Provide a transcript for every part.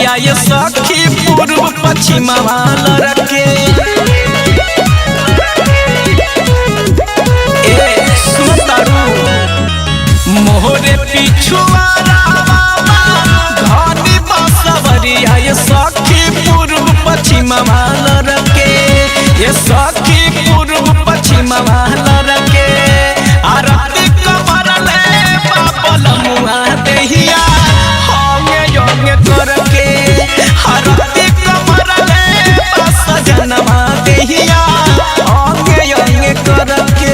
सवरिया ये सखी पूर्व पश्चिम लड़के मोहरे पिछुआरा घनी सवरिया ये सखी पूर्व पश्चिम लड़के ये सखी पूर्व पश्चिम लड़के आरती कमर ले बाबल मुआ देहिया होंगे योंगे करके आरती कमर ले सजनवा देहिया होंगे योंगे करके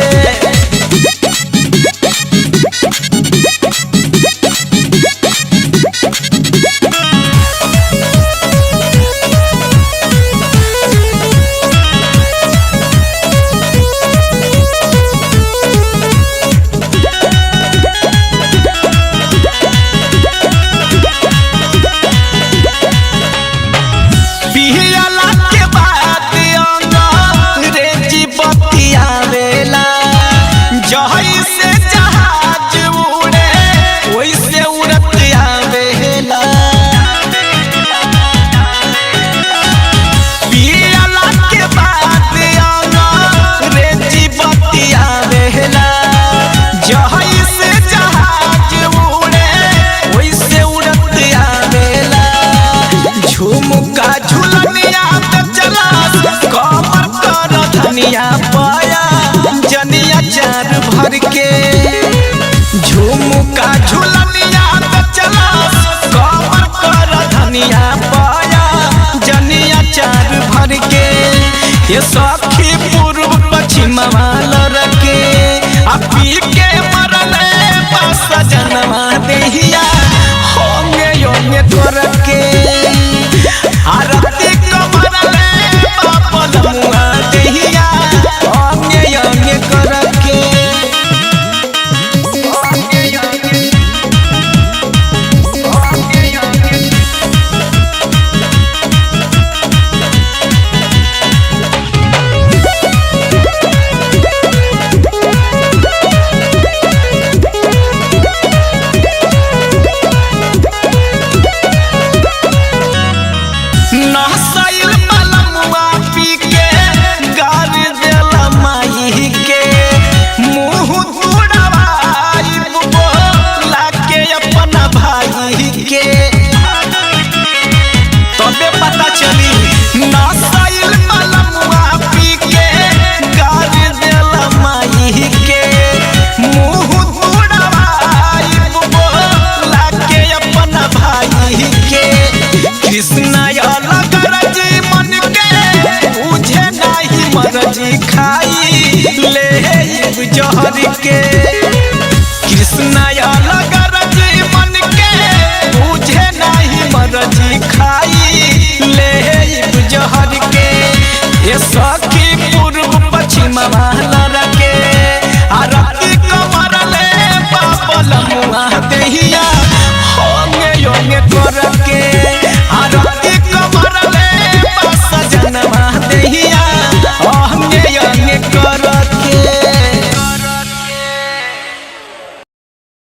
पाया जनिया चार भर के झुमुका झुलनिया चला कमर कर धनिया पाया जनिया चार भर के ये सखी पूर्व पश्चिम लड़के पी के मरले सजनवा देहिया होंगे योंगे करके आरती कमर ले बाबल मुआ देहिया होंगे योंगे करके खाई ले जहर के कृष्णा